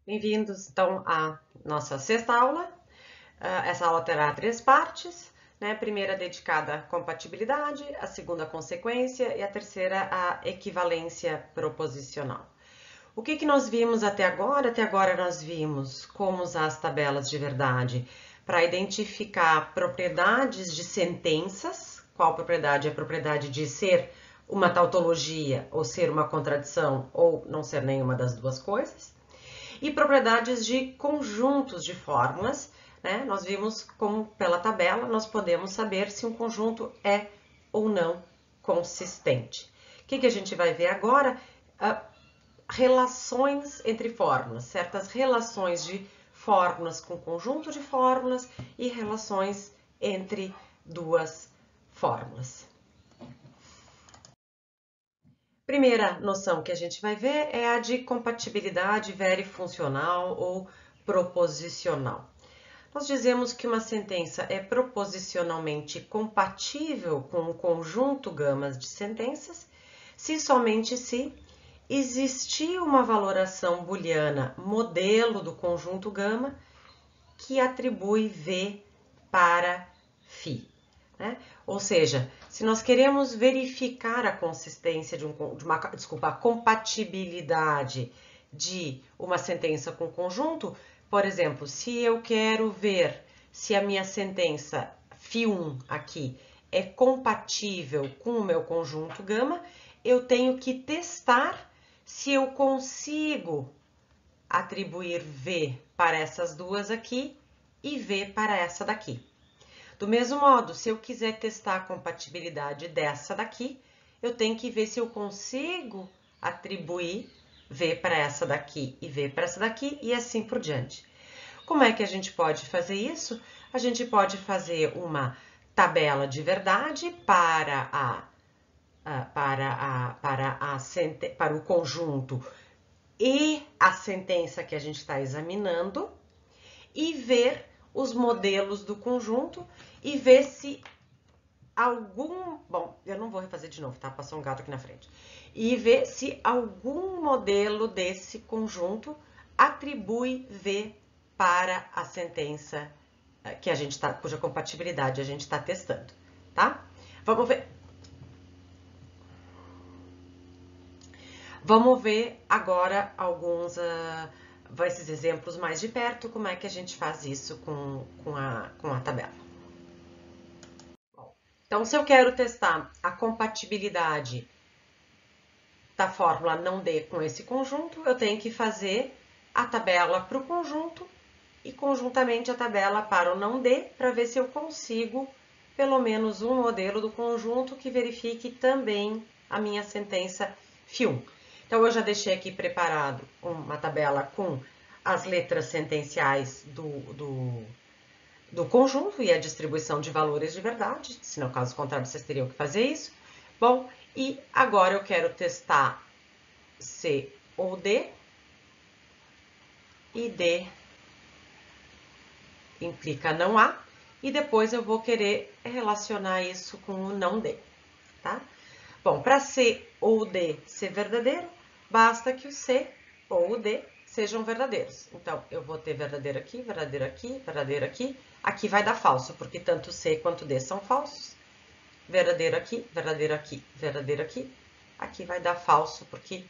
Bem-vindos, então, à nossa sexta aula. Essa aula terá três partes, né? A primeira dedicada à compatibilidade, a segunda à consequência e a terceira à equivalência proposicional. O que nós vimos até agora? Até agora nós vimos como usar as tabelas de verdade para identificar propriedades de sentenças. Qual propriedade? A propriedade de ser uma tautologia ou ser uma contradição ou não ser nenhuma das duas coisas. E propriedades de conjuntos de fórmulas, né? Nós vimos como pela tabela nós podemos saber se um conjunto é ou não consistente. O que a gente vai ver agora? Relações entre fórmulas, certas relações de fórmulas com conjunto de fórmulas e relações entre duas fórmulas. Primeira noção que a gente vai ver é a de compatibilidade verifuncional ou proposicional. Nós dizemos que uma sentença é proposicionalmente compatível com um conjunto gama de sentenças se somente se existir uma valoração booleana modelo do conjunto gama que atribui V para φ. Né? Ou seja, se nós queremos verificar a consistência a compatibilidade de uma sentença com conjunto, por exemplo, se eu quero ver se a minha sentença φ1 aqui é compatível com o meu conjunto gama, eu tenho que testar se eu consigo atribuir V para essas duas aqui e V para essa daqui. Do mesmo modo, se eu quiser testar a compatibilidade dessa daqui, eu tenho que ver se eu consigo atribuir V para essa daqui e V para essa daqui e assim por diante. Como é que a gente pode fazer isso? A gente pode fazer uma tabela de verdade para o conjunto e a sentença que a gente está examinando e ver os modelos do conjunto e ver se algum... Bom, eu não vou refazer de novo, tá? Passou um gato aqui na frente. E ver se algum modelo desse conjunto atribui V para a sentença que a gente tá, cuja compatibilidade a gente está testando, tá? Vamos ver. Vamos ver agora alguns esses exemplos mais de perto, como é que a gente faz isso com a tabela. Bom, então, se eu quero testar a compatibilidade da fórmula não D com esse conjunto, eu tenho que fazer a tabela para o conjunto e conjuntamente a tabela para o não D, para ver se eu consigo pelo menos um modelo do conjunto que verifique também a minha sentença φ1. Então, eu já deixei aqui preparado uma tabela com as letras sentenciais do conjunto e a distribuição de valores de verdade, se no caso contrário vocês teriam que fazer isso. Bom, e agora eu quero testar C ou D, e D implica não há, e depois eu vou querer relacionar isso com o não D, tá? Bom, para C ou D ser verdadeiro, basta que o C ou o D sejam verdadeiros. Então, eu vou ter verdadeiro aqui, verdadeiro aqui, verdadeiro aqui. Aqui vai dar falso, porque tanto C quanto D são falsos. Verdadeiro aqui, verdadeiro aqui, verdadeiro aqui. Aqui vai dar falso, porque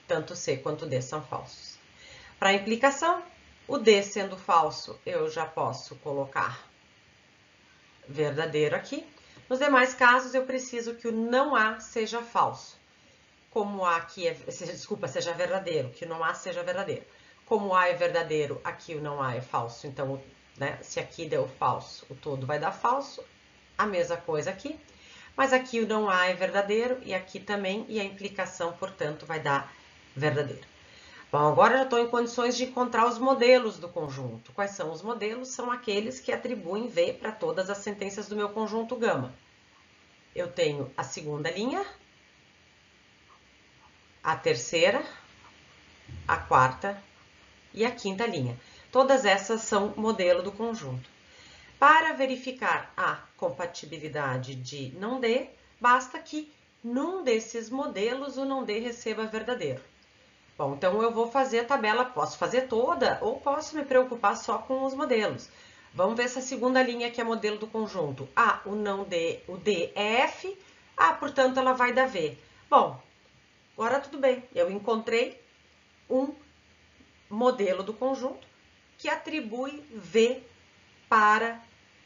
tanto C quanto D são falsos. Para a implicação, o D sendo falso, eu já posso colocar verdadeiro aqui. Nos demais casos, eu preciso que o não há seja falso. Como o A aqui seja verdadeiro, que o não há seja verdadeiro. Como o A é verdadeiro, aqui o não há é falso. Então, né, se aqui deu falso, o todo vai dar falso. A mesma coisa aqui. Mas aqui o não há é verdadeiro e aqui também, e a implicação, portanto, vai dar verdadeiro. Bom, agora já estou em condições de encontrar os modelos do conjunto. Quais são os modelos? São aqueles que atribuem V para todas as sentenças do meu conjunto gama. Eu tenho a segunda linha, a terceira, a quarta e a quinta linha. Todas essas são modelo do conjunto. Para verificar a compatibilidade de não D, basta que num desses modelos o não D receba verdadeiro. Bom, então eu vou fazer a tabela, posso fazer toda ou posso me preocupar só com os modelos. Vamos ver essa segunda linha que é modelo do conjunto. Ah, o D é F, portanto ela vai dar V. Bom, agora tudo bem, eu encontrei um modelo do conjunto que atribui V para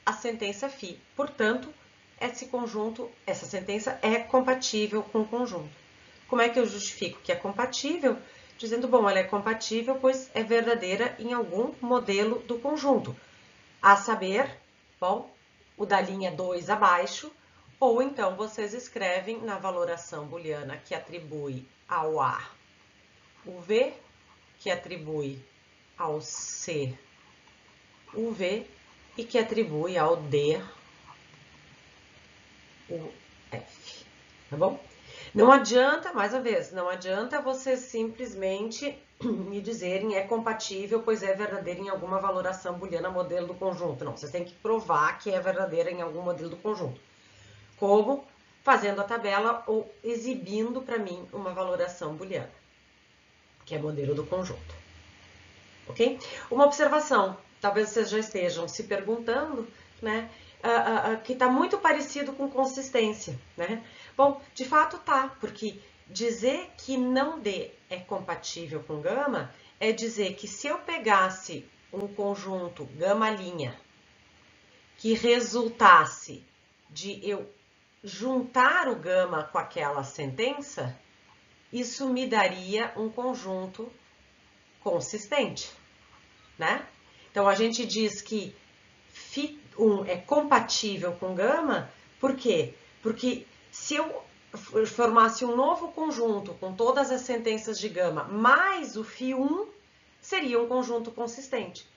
a sentença φ. Portanto, essa sentença é compatível com o conjunto. Como é que eu justifico que é compatível? Dizendo, bom, ela é compatível, pois é verdadeira em algum modelo do conjunto. A saber, bom, o da linha 2 abaixo, ou então vocês escrevem na valoração booleana que atribui ao A o V, que atribui ao C o V e que atribui ao D o F, tá bom? Não adianta, mais uma vez, não adianta vocês simplesmente me dizerem é compatível, pois é verdadeira em alguma valoração booleana modelo do conjunto. Não, vocês têm que provar que é verdadeira em algum modelo do conjunto. Como? Fazendo a tabela ou exibindo para mim uma valoração booleana, que é modelo do conjunto. Ok? Uma observação, talvez vocês já estejam se perguntando, né? Que está muito parecido com consistência, né? Bom, de fato tá, porque dizer que não D é compatível com gama é dizer que se eu pegasse um conjunto gama' que resultasse de eu juntar o gama com aquela sentença, isso me daria um conjunto consistente, né? Então, a gente diz que φ1 é compatível com gama, por quê? Porque se eu formasse um novo conjunto com todas as sentenças de gama mais o φ1, seria um conjunto consistente.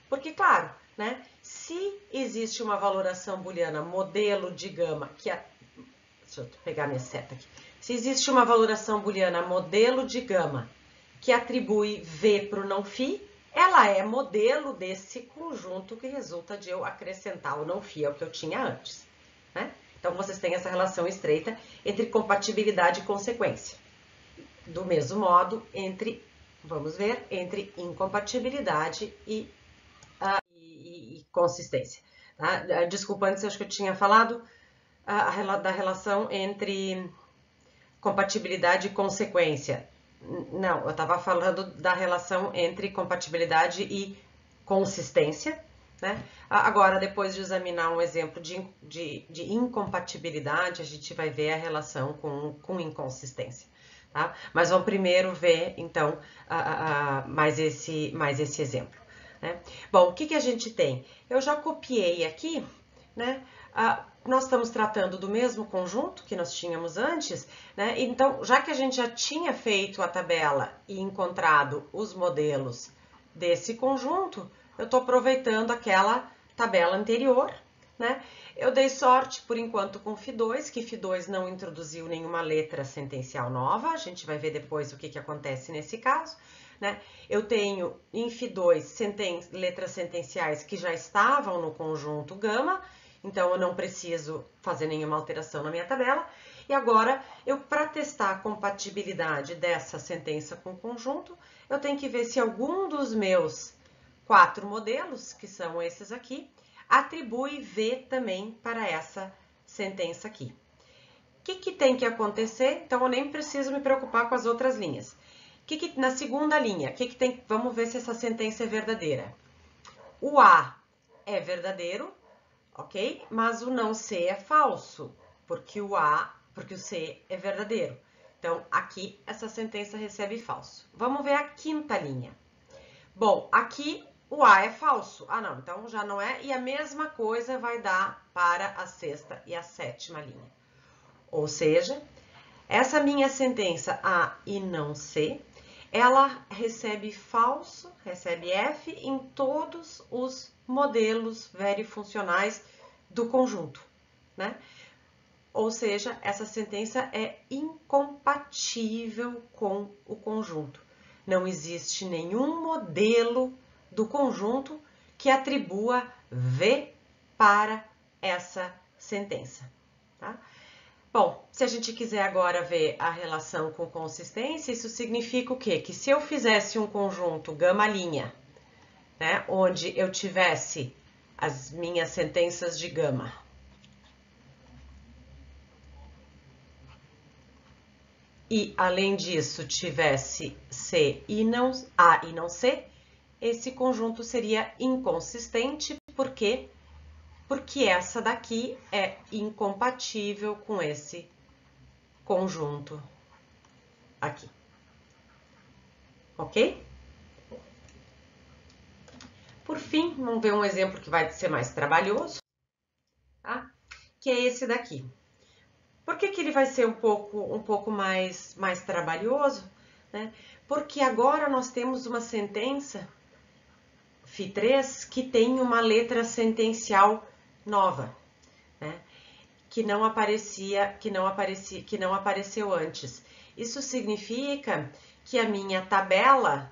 Porque, claro, né, se existe uma valoração booleana modelo de gama, deixa eu pegar minha seta aqui. Se existe uma valoração booleana modelo de gama que atribui V para o não φ, ela é modelo desse conjunto que resulta de eu acrescentar o não φ ao que eu tinha antes, né? Então, vocês têm essa relação estreita entre compatibilidade e consequência. Do mesmo modo, vamos ver, entre incompatibilidade e consistência. Tá? Desculpa, antes acho que eu tinha falado da relação entre compatibilidade e consequência. Não, eu estava falando da relação entre compatibilidade e consistência, né? Agora, depois de examinar um exemplo de incompatibilidade, a gente vai ver a relação com inconsistência, tá? Mas vamos primeiro ver, então, mais esse exemplo, né? Bom, o que a gente tem? Eu já copiei aqui, né? Nós estamos tratando do mesmo conjunto que nós tínhamos antes, né? Então, já que a gente já tinha feito a tabela e encontrado os modelos desse conjunto, eu estou aproveitando aquela tabela anterior, né? Eu dei sorte, por enquanto, com Φ2, que Φ2 não introduziu nenhuma letra sentencial nova, a gente vai ver depois o que acontece nesse caso, né? Eu tenho em Φ2 letras sentenciais que já estavam no conjunto gama, então eu não preciso fazer nenhuma alteração na minha tabela. E agora, para testar a compatibilidade dessa sentença com o conjunto, eu tenho que ver se algum dos meus 4 modelos, que são esses aqui, atribui V também para essa sentença aqui. O que tem que acontecer? Então, eu nem preciso me preocupar com as outras linhas. Na segunda linha, vamos ver se essa sentença é verdadeira. O A é verdadeiro, ok? Mas o não C é falso, porque o C é verdadeiro. Então, aqui, essa sentença recebe falso. Vamos ver a quinta linha. Bom, aqui o A é falso. Não, então já não é. E a mesma coisa vai dar para a sexta e a sétima linha. Ou seja, essa minha sentença A e não C, ela recebe falso, recebe F em todos os modelos verifuncionais do conjunto, né? Ou seja, essa sentença é incompatível com o conjunto. Não existe nenhum modelo do conjunto que atribua V para essa sentença, tá? Bom, se a gente quiser agora ver a relação com consistência, isso significa o quê? Que se eu fizesse um conjunto gama-linha, né, onde eu tivesse as minhas sentenças de gama, e além disso tivesse A e não C, esse conjunto seria inconsistente, por quê? Porque essa daqui é incompatível com esse conjunto aqui. Ok? Por fim, vamos ver um exemplo que vai ser mais trabalhoso, tá? Que é esse daqui. Por que ele vai ser um pouco mais trabalhoso? Né? Porque agora nós temos uma sentença Φ3 que tem uma letra sentencial nova, né? Que não apareceu antes. Isso significa que a minha tabela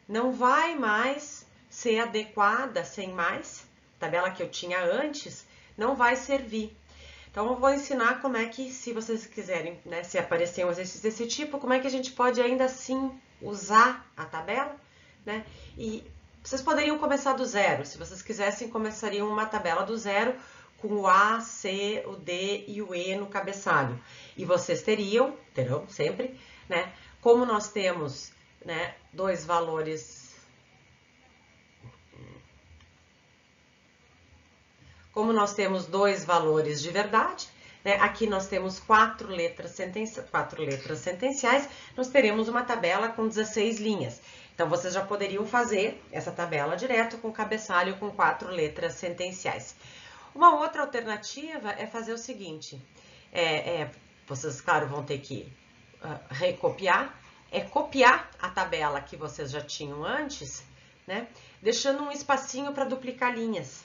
não vai mais ser adequada sem mais, a tabela que eu tinha antes não vai servir. Então eu vou ensinar como é que, se vocês quiserem, né, se aparecer um exercício desse tipo, como é que a gente pode ainda assim usar a tabela, né? E vocês poderiam começar do zero, se vocês quisessem, começariam uma tabela do zero com o A, C, o D e o E no cabeçalho. E vocês terão sempre, né? Como nós temos, né, dois valores. Como nós temos dois valores de verdade, né, aqui nós temos quatro letras sentenciais, nós teremos uma tabela com 16 linhas. Então, vocês já poderiam fazer essa tabela direto com cabeçalho com 4 letras sentenciais. Uma outra alternativa é fazer o seguinte, vocês, claro, vão ter que recopiar, copiar a tabela que vocês já tinham antes, né, deixando um espacinho para duplicar linhas,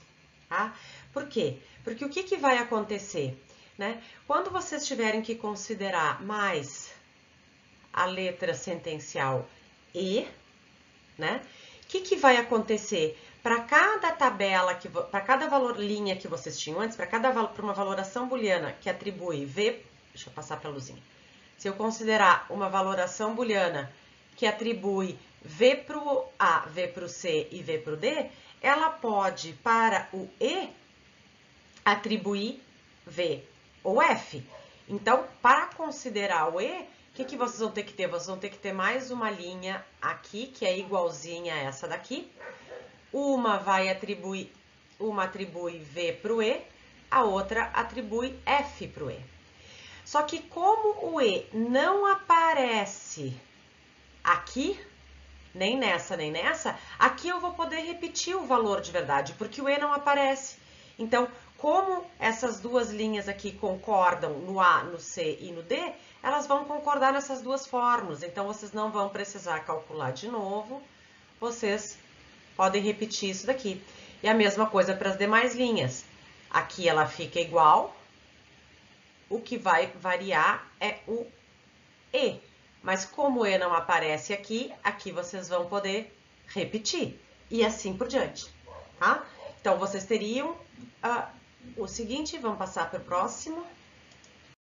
tá? Por quê? Porque o que vai acontecer, né? Quando vocês tiverem que considerar mais a letra sentencial E, né? O que vai acontecer? Para cada tabela, para cada linha que vocês tinham antes, para uma valoração booleana que atribui V, deixa eu passar para a luzinha. Se eu considerar uma valoração booleana que atribui V para o A, V para o C e V para o D, ela pode, para o E, atribuir V ou F. Então, para considerar o E, o que vocês vão ter que ter? Vocês vão ter que ter mais uma linha aqui, que é igualzinha a essa daqui. Uma atribui V para o E, a outra atribui F para o E. Só que como o E não aparece aqui, nem nessa, nem nessa, aqui eu vou poder repetir o valor de verdade, porque o E não aparece. Então, como essas duas linhas aqui concordam no A, no C e no D, elas vão concordar nessas duas fórmulas. Então, vocês não vão precisar calcular de novo, vocês podem repetir isso daqui. E a mesma coisa para as demais linhas. Aqui ela fica igual, o que vai variar é o E. Mas como o E não aparece aqui, aqui vocês vão poder repetir. E assim por diante, tá? Então, vocês teriam o seguinte, vamos passar para o próximo.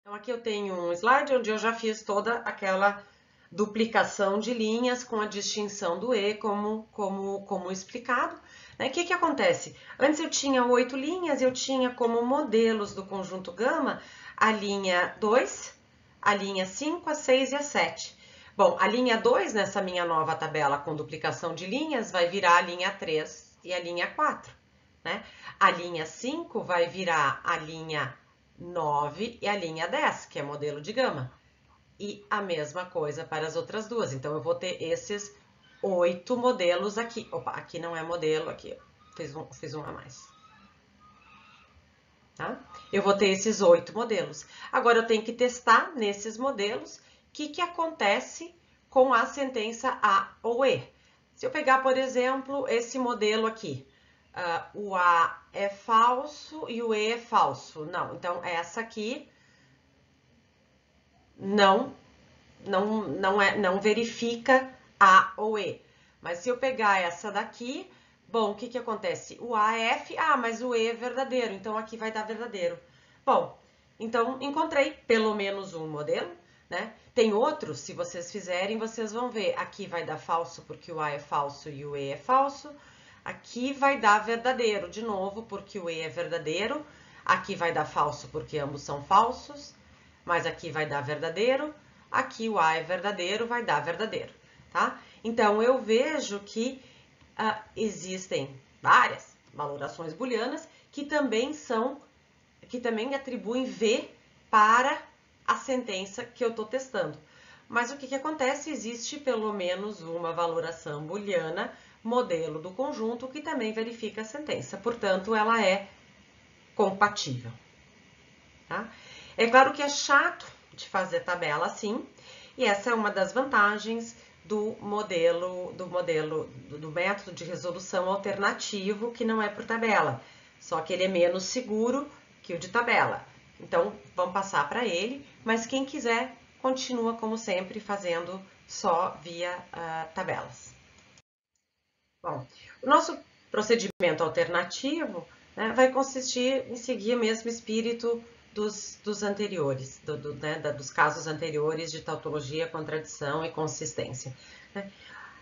Então, aqui eu tenho um slide onde eu já fiz toda aquela duplicação de linhas com a distinção do E, como explicado. O que acontece? Antes eu tinha 8 linhas, eu tinha como modelos do conjunto gama a linha 2, a linha 5, a 6 e a 7. Bom, a linha 2, nessa minha nova tabela com duplicação de linhas, vai virar a linha 3 e a linha 4. Né? A linha 5 vai virar a linha 9 e a linha 10, que é modelo de gama. E a mesma coisa para as outras duas. Então, eu vou ter esses 8 modelos aqui. Opa, aqui não é modelo, aqui fiz um a mais. Tá? Eu vou ter esses 8 modelos. Agora, eu tenho que testar nesses modelos o que acontece com a sentença A ou E. Se eu pegar, por exemplo, esse modelo aqui, o A é falso e o E é falso. Não, então essa aqui não verifica A ou E. Mas se eu pegar essa daqui, bom, o que acontece? O A é F, mas o E é verdadeiro, então aqui vai dar verdadeiro. Bom, Então, encontrei pelo menos um modelo, né? Tem outros, se vocês fizerem, vocês vão ver. Aqui vai dar falso porque o A é falso e o E é falso. Aqui vai dar verdadeiro, de novo, porque o E é verdadeiro. Aqui vai dar falso porque ambos são falsos. Mas aqui vai dar verdadeiro. Aqui o A é verdadeiro, vai dar verdadeiro, tá? Então, eu vejo que existem várias valorações booleanas que também atribuem V para a sentença que eu estou testando. Mas o que acontece? Existe pelo menos uma valoração booleana, modelo do conjunto, que também verifica a sentença. Portanto, ela é compatível. Tá? É claro que é chato de fazer tabela assim, e essa é uma das vantagens do método de resolução alternativo, que não é por tabela, só que ele é menos seguro que o de tabela. Então, vamos passar para ele, mas quem quiser, continua como sempre, fazendo só via tabelas. Bom, o nosso procedimento alternativo, né, vai consistir em seguir o mesmo espírito dos anteriores, dos casos anteriores de tautologia, contradição e consistência. Né?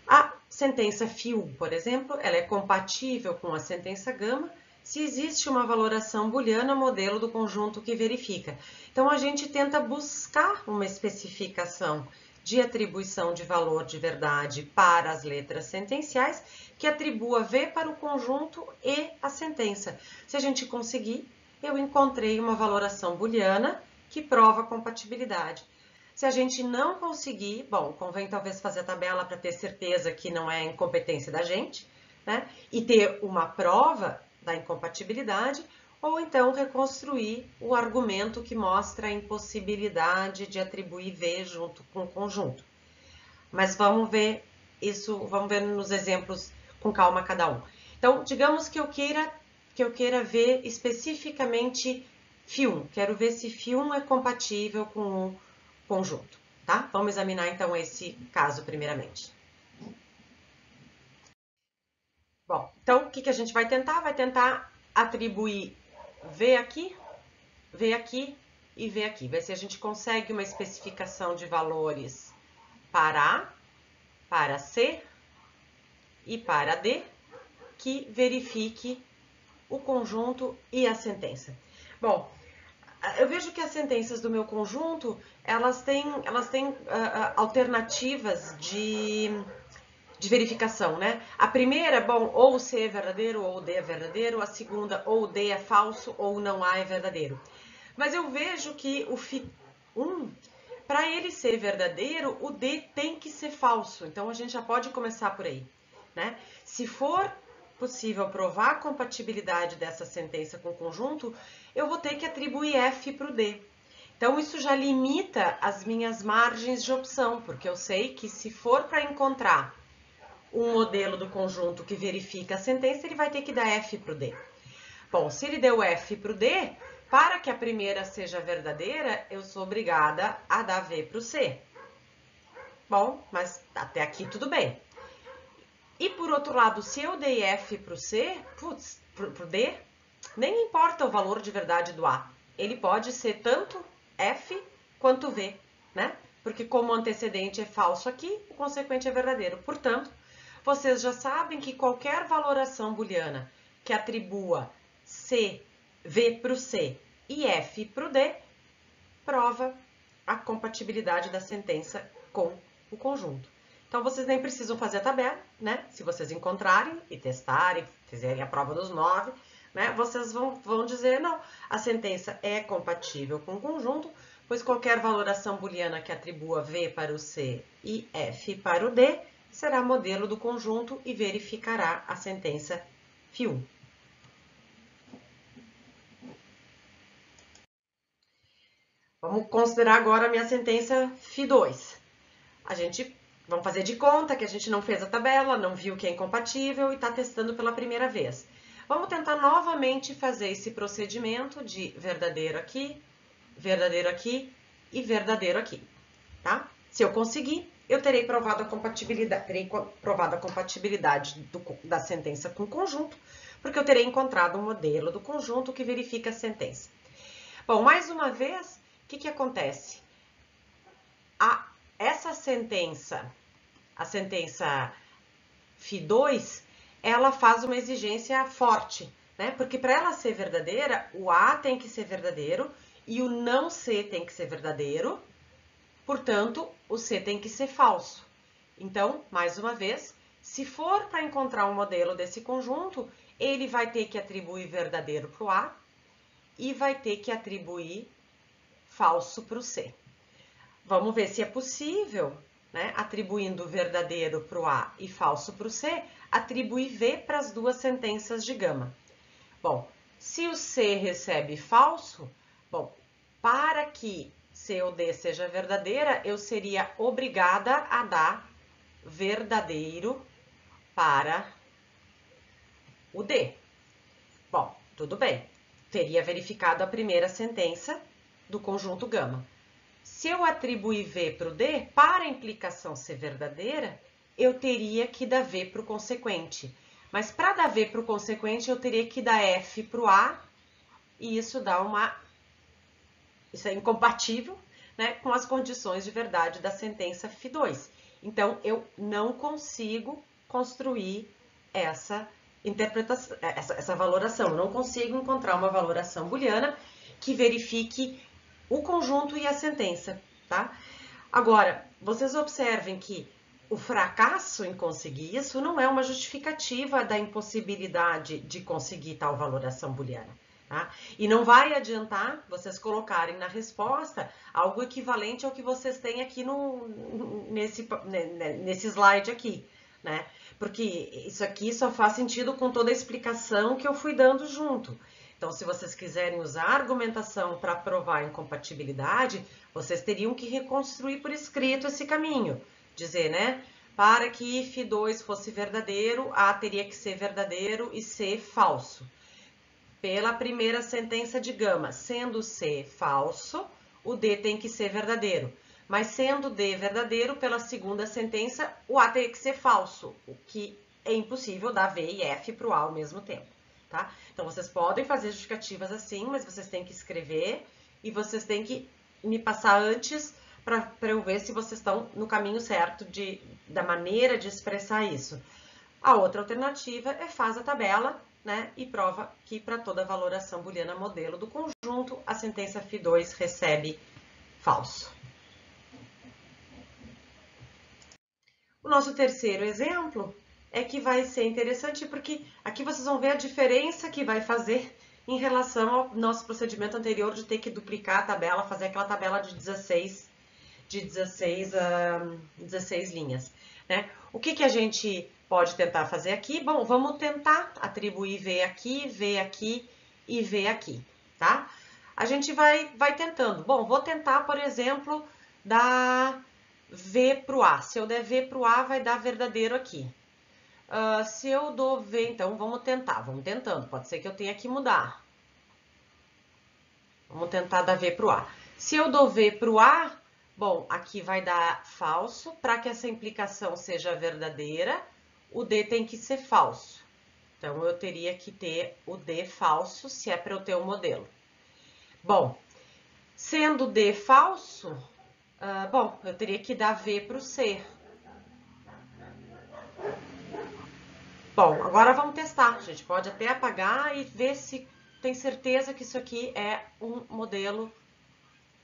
A sentença φ1, por exemplo, ela é compatível com a sentença γ se existe uma valoração booleana modelo do conjunto que verifica. Então, a gente tenta buscar uma especificação de atribuição de valor de verdade para as letras sentenciais que atribua V para o conjunto e a sentença. Se a gente conseguir, eu encontrei uma valoração booleana que prova a compatibilidade. Se a gente não conseguir, bom, convém talvez fazer a tabela para ter certeza que não é incompetência da gente, né? E ter uma prova da incompatibilidade, ou então reconstruir o argumento que mostra a impossibilidade de atribuir V junto com o conjunto. Mas vamos ver isso, vamos ver nos exemplos com calma cada um. Então, digamos que eu queira ver especificamente φ1. Quero ver se φ1 é compatível com o conjunto, tá? Vamos examinar então esse caso primeiramente. Bom, então o que a gente vai tentar? Vai tentar atribuir V aqui e V aqui. Ver se a gente consegue uma especificação de valores para A, para C e para D, que verifique o conjunto e a sentença. Bom, eu vejo que as sentenças do meu conjunto, elas têm alternativas de verificação, né? A primeira, bom, ou o C é verdadeiro ou o D é verdadeiro. A segunda, ou o D é falso ou não A é verdadeiro. Mas eu vejo que o φ1, para ele ser verdadeiro, o D tem que ser falso. Então, a gente já pode começar por aí, né? Se for possível provar a compatibilidade dessa sentença com o conjunto, eu vou ter que atribuir F para o D. Então, isso já limita as minhas margens de opção, porque eu sei que se for para encontrar um modelo do conjunto que verifica a sentença, ele vai ter que dar F para o D. Bom, se ele deu F para o D, para que a primeira seja verdadeira, eu sou obrigada a dar V para o C. Bom, mas até aqui tudo bem. E por outro lado, se eu dei F para o C, para o D, nem importa o valor de verdade do A. Ele pode ser tanto F quanto V, né? Porque como o antecedente é falso aqui, o consequente é verdadeiro. Portanto, vocês já sabem que qualquer valoração booleana que atribua V para o C e F para o D prova a compatibilidade da sentença com o conjunto. Então, vocês nem precisam fazer a tabela, né? Se vocês encontrarem e testarem, fizerem a prova dos 9, né? Vocês vão dizer, não, a sentença é compatível com o conjunto, pois qualquer valoração booleana que atribua V para o C e F para o D será modelo do conjunto e verificará a sentença φ1. Vamos considerar agora a minha sentença φ2. Vamos fazer de conta que a gente não fez a tabela, não viu que é incompatível e está testando pela primeira vez. Vamos tentar novamente fazer esse procedimento de verdadeiro aqui e verdadeiro aqui, tá? Se eu conseguir, eu terei provado a compatibilidade da sentença com o conjunto, porque eu terei encontrado um modelo do conjunto que verifica a sentença. Bom, mais uma vez, o que acontece? Essa sentença, a sentença Φ2, ela faz uma exigência forte, né? Porque para ela ser verdadeira, o A tem que ser verdadeiro e o não C tem que ser verdadeiro, portanto, o C tem que ser falso. Então, mais uma vez, se for para encontrar um modelo desse conjunto, ele vai ter que atribuir verdadeiro para o A e vai ter que atribuir falso para o C. Vamos ver se é possível, né, atribuindo verdadeiro para o A e falso para o C, atribuir V para as duas sentenças de gama. Bom, se o C recebe falso, bom, para que C ou D seja verdadeira, eu seria obrigada a dar verdadeiro para o D. Bom, tudo bem. Teria verificado a primeira sentença do conjunto gama. Se eu atribuir V para o D, para a implicação ser verdadeira, eu teria que dar V para o consequente. Mas para dar V para o consequente, eu teria que dar F para o A, e isso isso é incompatível, né, com as condições de verdade da sentença Φ2. Então, eu não consigo construir essa interpretação, essa valoração. Eu não consigo encontrar uma valoração booleana que verifique o conjunto e a sentença, tá? Agora, vocês observem que o fracasso em conseguir isso não é uma justificativa da impossibilidade de conseguir tal valoração booleana, tá? E não vai adiantar vocês colocarem na resposta algo equivalente ao que vocês têm aqui nesse slide aqui, né? Porque isso aqui só faz sentido com toda a explicação que eu fui dando junto. Então, se vocês quiserem usar a argumentação para provar a incompatibilidade, vocês teriam que reconstruir por escrito esse caminho. Dizer, né? Para que Φ2 fosse verdadeiro, A teria que ser verdadeiro e C falso. Pela primeira sentença de gama, sendo C falso, o D tem que ser verdadeiro. Mas sendo D verdadeiro, pela segunda sentença, o A tem que ser falso, o que é impossível dar V e F para o A ao mesmo tempo. Tá? Então, vocês podem fazer justificativas assim, mas vocês têm que escrever e vocês têm que me passar antes para eu ver se vocês estão no caminho certo da maneira de expressar isso. A outra alternativa é faz a tabela, né, e prova que para toda valoração booleana modelo do conjunto, a sentença Φ2 recebe falso. O nosso terceiro exemplo é que vai ser interessante porque aqui vocês vão ver a diferença que vai fazer em relação ao nosso procedimento anterior de ter que duplicar a tabela, fazer aquela tabela de 16 linhas, né? O que a gente pode tentar fazer aqui? Bom, vamos tentar atribuir V aqui e V aqui, tá? A gente vai tentando. Bom, vou tentar, por exemplo, dar V para o A. Se eu der V para o A, vai dar verdadeiro aqui. Se eu dou V, então vamos tentando. Pode ser que eu tenha que mudar. Vamos tentar dar V para o A. Se eu dou V para o A, bom, aqui vai dar falso. Para que essa implicação seja verdadeira, o D tem que ser falso. Então, eu teria que ter o D falso, se é para eu ter o modelo. Bom, sendo D falso, bom, eu teria que dar V para o C. Bom, agora vamos testar. A gente pode até apagar e ver se tem certeza que isso aqui é um modelo,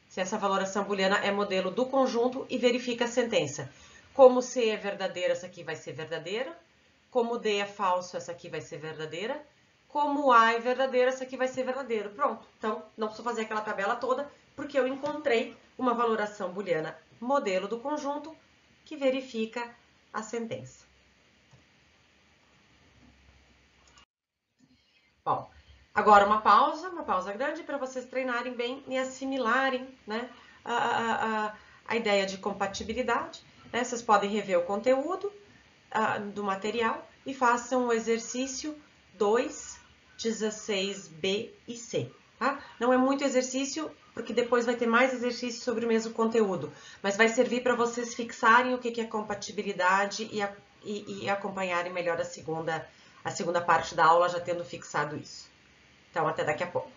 se essa valoração booleana é modelo do conjunto e verifica a sentença. Como C é verdadeira, essa aqui vai ser verdadeira. Como D é falso, essa aqui vai ser verdadeira. Como A é verdadeira, essa aqui vai ser verdadeiro. Pronto. Então, não preciso fazer aquela tabela toda, porque eu encontrei uma valoração booleana modelo do conjunto que verifica a sentença. Bom, agora uma pausa grande para vocês treinarem bem e assimilarem, né, a ideia de compatibilidade. Né? Vocês podem rever o conteúdo do material e façam o exercício 2, 16B e C. Tá? Não é muito exercício, porque depois vai ter mais exercício sobre o mesmo conteúdo, mas vai servir para vocês fixarem o que é compatibilidade e acompanharem melhor a segunda parte da aula já tendo fixado isso. Então, até daqui a pouco.